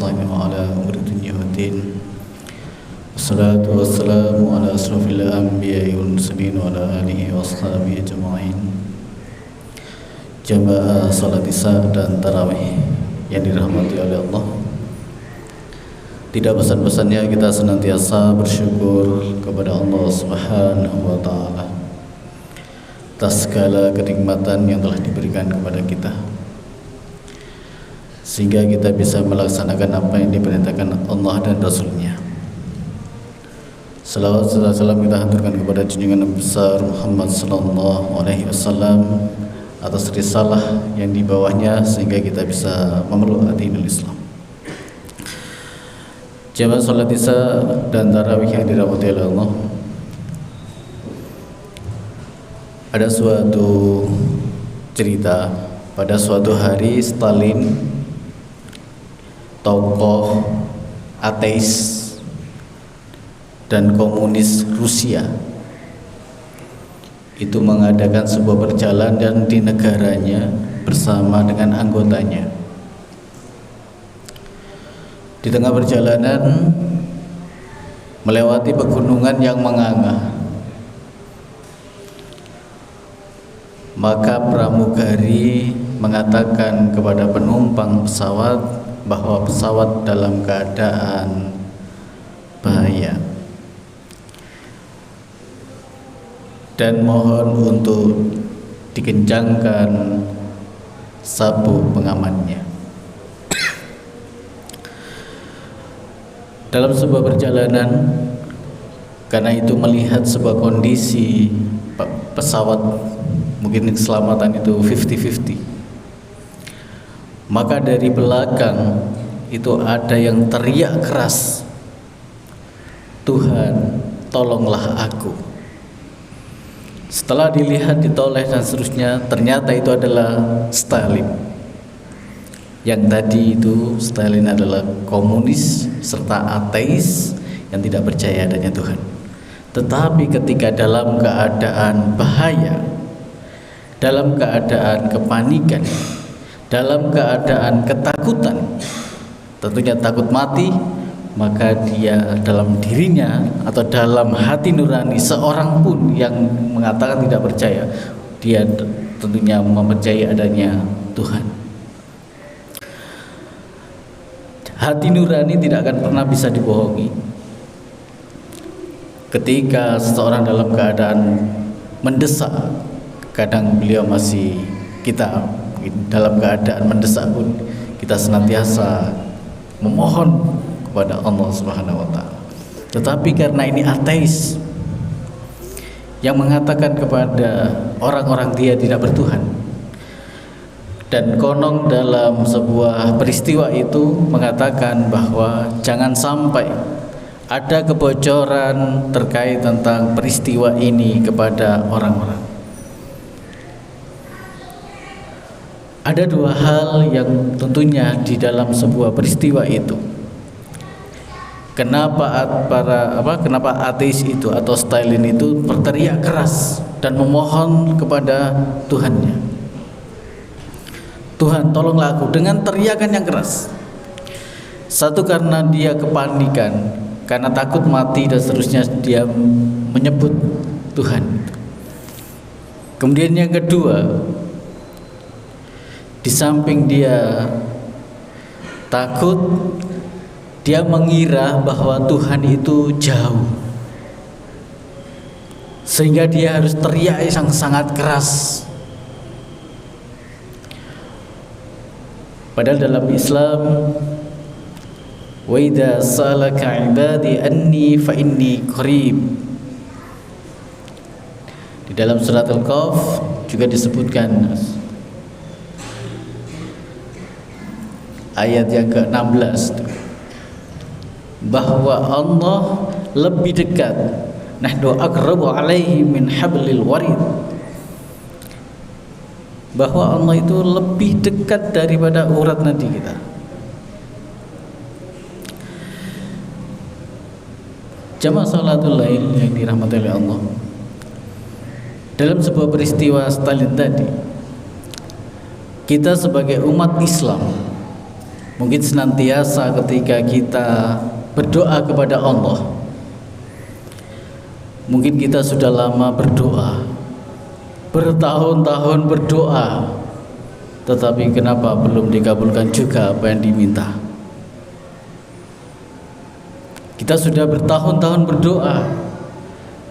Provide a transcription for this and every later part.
المستقيم وعلى أمر الدنيا والدين والصلاة والسلام على أشرف الأنبياء والمرسلين وعلى آله وأصحابه أجمعين. Jamaah salat isya dan tarawih yang dirahmati oleh Allah, tidak bosan-bosannya kita senantiasa bersyukur kepada Allah Subhanahu wa Ta'ala atas segala kenikmatan yang telah diberikan kepada kita, sehingga kita bisa melaksanakan apa yang diperintahkan Allah dan Rasul-Nya. Salawat serta salam kita haturkan kepada junjungan Nabi besar Muhammad sallallahu alaihi wasallam atas risalah yang dibawanya, sehingga kita bisa memeluk dinul Islam. Jamaah salat isya dan tarawih yang dirahmati oleh Allah, ada suatu cerita pada suatu hari Stalin, tokoh ateis dan komunis Rusia, itu mengadakan sebuah perjalanan di negaranya bersama dengan anggotanya. Di tengah perjalanan melewati pegunungan yang menganga, maka pramugari mengatakan kepada penumpang pesawat bahwa pesawat dalam keadaan bahaya dan mohon untuk dikencangkan sabuk pengamannya. Dalam sebuah perjalanan, karena itu melihat sebuah kondisi pesawat mungkin keselamatan itu 50-50, maka dari belakang itu ada yang teriak keras, "Tuhan, tolonglah aku." Setelah dilihat, ditoleh dan seterusnya, ternyata itu adalah Stalin. Yang tadi itu Stalin adalah komunis serta ateis yang tidak percaya adanya Tuhan. Tetapi ketika dalam keadaan bahaya, dalam keadaan kepanikan, dalam keadaan ketakutan, tentunya takut mati, maka dia dalam dirinya atau dalam hati nurani seorang pun yang mengatakan tidak percaya, dia tentunya mempercayai adanya Tuhan. Hati nurani tidak akan pernah bisa dibohongi. Ketika seseorang dalam keadaan mendesak, kadang beliau masih, kita dalam keadaan mendesak pun kita senantiasa memohon kepada Allah Subhanahu wa Ta'ala. Tetapi karena ini ateis yang mengatakan kepada orang-orang dia tidak bertuhan, dan konon dalam sebuah peristiwa itu mengatakan bahwa jangan sampai ada kebocoran terkait tentang peristiwa ini kepada orang-orang. Ada dua hal yang tentunya di dalam sebuah peristiwa itu. Kenapa ateis itu atau Stalin itu berteriak keras dan memohon kepada Tuhannya, "Tuhan, tolonglah aku," dengan teriakan yang keras. Satu, karena dia kepanikan, karena takut mati dan seterusnya, dia menyebut Tuhan. Kemudian yang kedua, di samping dia takut, dia mengira bahwa Tuhan itu jauh, sehingga dia harus teriak yang sangat keras. Padahal dalam Islam, "Wa idza salaka ibadi anni fa inni qarib." Di dalam surat Al-Kahf juga disebutkan ayat yang ke-16 bahwa Allah lebih dekat, nahnu aqrabu alaihi min hablil warid, bahwa Allah itu lebih dekat daripada urat nadi kita. Jamaah salatul lail yang dirahmati oleh Allah, dalam sebuah peristiwa Stalin tadi, kita sebagai umat Islam Mungkin senantiasa ketika kita berdoa kepada Allah, mungkin kita sudah lama berdoa, bertahun-tahun berdoa, tetapi kenapa belum dikabulkan juga apa yang diminta? Kita sudah bertahun-tahun berdoa,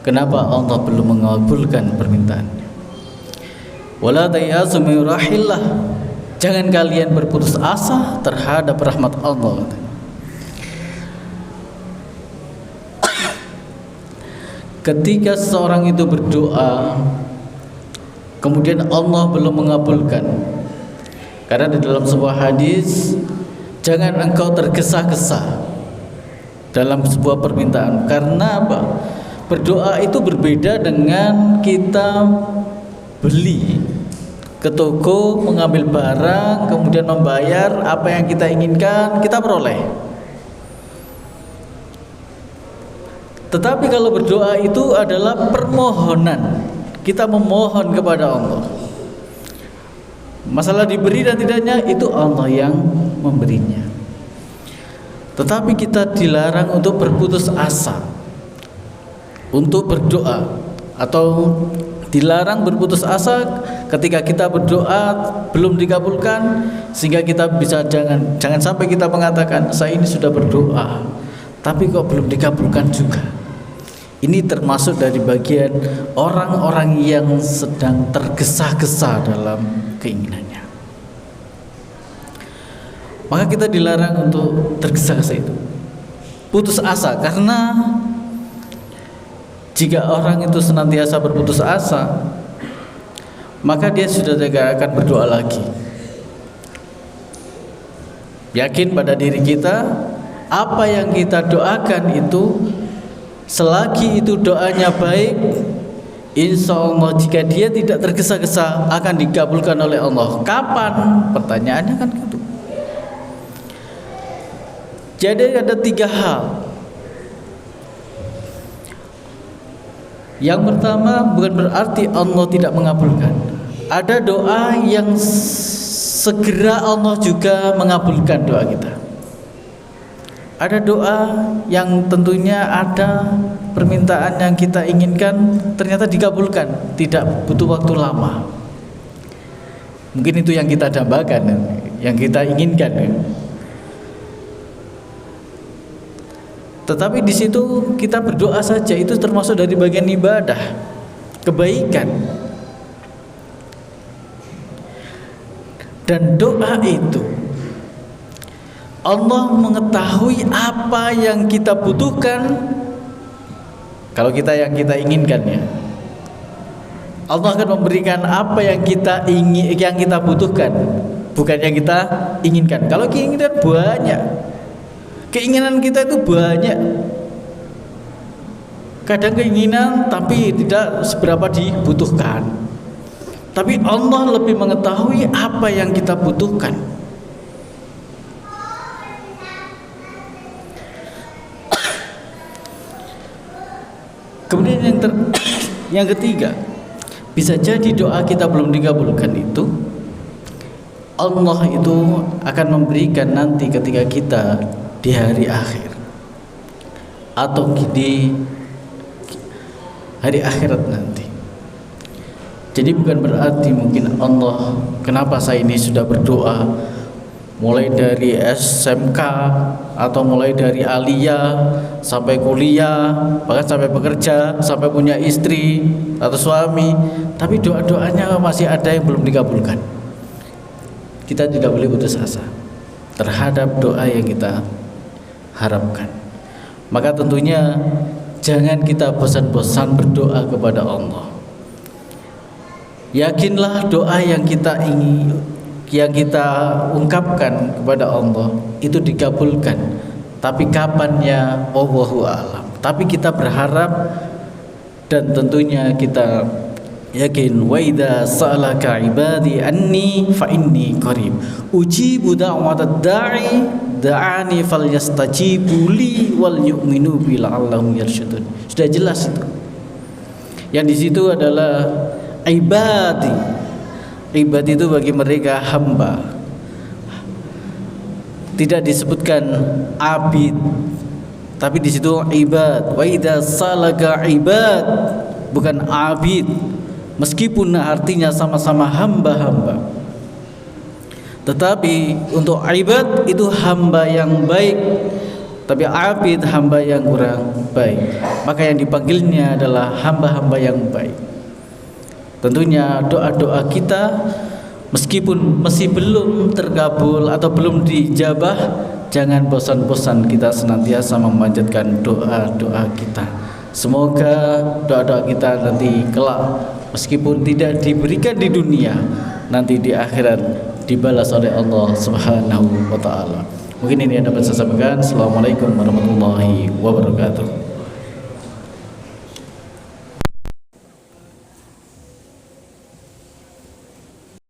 kenapa Allah belum mengabulkan permintaannya? Wala tayasu min rahillah. Jangan kalian berputus asa terhadap rahmat Allah. Ketika seseorang itu berdoa, kemudian Allah belum mengabulkan, karena di dalam sebuah hadis, jangan engkau tergesa-gesa dalam sebuah permintaan. Karena apa? Berdoa itu berbeda dengan kita beli ke toko, mengambil barang, kemudian membayar apa yang kita inginkan, kita peroleh. Tetapi kalau berdoa itu adalah permohonan, kita memohon kepada Allah. Masalah diberi dan tidaknya itu Allah yang memberinya. Tetapi kita dilarang untuk berputus asa untuk berdoa, atau dilarang berputus asa ketika kita berdoa belum dikabulkan, sehingga kita bisa jangan sampai kita mengatakan saya ini sudah berdoa tapi kok belum dikabulkan juga. Ini termasuk dari bagian orang-orang yang sedang tergesa-gesa dalam keinginannya. Maka kita dilarang untuk tergesa-gesa itu, putus asa. Karena jika orang itu senantiasa berputus asa, maka dia sudah tidak akan berdoa lagi. Yakin pada diri kita, apa yang kita doakan itu, selagi itu doanya baik, insya Allah jika dia tidak tergesa-gesa akan dikabulkan oleh Allah. Kapan? Pertanyaannya kan gitu. Jadi ada 3 hal. Yang pertama, bukan berarti Allah tidak mengabulkan. Ada doa yang segera Allah juga mengabulkan doa kita. Ada doa yang tentunya ada permintaan yang kita inginkan ternyata dikabulkan, tidak butuh waktu lama. Mungkin itu yang kita dambakan, yang kita inginkan. Tetapi di situ kita berdoa saja, itu termasuk dari bagian ibadah, kebaikan. Dan doa itu Allah mengetahui apa yang kita butuhkan. Kalau kita yang kita inginkan, ya, Allah akan memberikan apa yang kita ingin, yang kita butuhkan, bukan yang kita inginkan. Kalau keinginan banyak, keinginan kita itu banyak. Kadang keinginan tapi tidak seberapa dibutuhkan. Tapi Allah lebih mengetahui apa yang kita butuhkan. Kemudian yang ketiga, bisa jadi doa kita belum dikabulkan itu Allah itu akan memberikan nanti ketika kita di hari akhir atau di hari akhirat nanti. Jadi bukan berarti mungkin Allah, kenapa saya ini sudah berdoa mulai dari SMK atau mulai dari aliyah sampai kuliah, bahkan sampai bekerja, sampai punya istri atau suami, tapi doa-doanya masih ada yang belum dikabulkan. Kita tidak boleh putus asa terhadap doa yang kita harapkan. Maka tentunya jangan kita bosan-bosan berdoa kepada Allah. Yakinlah doa yang kita ingin, yang kita ungkapkan kepada Allah itu dikabulkan. Tapi kapannya wallahu a'lam. Tapi kita berharap dan tentunya kita yakin, wa idza sa'alaka ibadi anni fa inni qarib ujibu da'watad da'i da'ani falyastajibu li wal yu'minu bi la'allahum yarshudun. Sudah jelas itu. Yang di situ adalah ibadi. Ibadi itu bagi mereka hamba. tidak disebutkan abid, tapi di situ ibad. Wa idza salaka ibad, bukan abid, meskipun artinya sama-sama hamba-hamba. Tetapi untuk ibad itu hamba yang baik, tapi abid hamba yang kurang baik. Maka yang dipanggilnya adalah hamba-hamba yang baik. Tentunya doa-doa kita meskipun masih belum terkabul atau belum dijabah, jangan bosan-bosan kita senantiasa memanjatkan doa-doa kita. Semoga doa-doa kita nanti kelak meskipun tidak diberikan di dunia, nanti di akhirat dibalas oleh Allah Subhanahu wa taala. Mungkin ini yang dapat saya sampaikan. Assalamualaikum warahmatullahi wabarakatuh.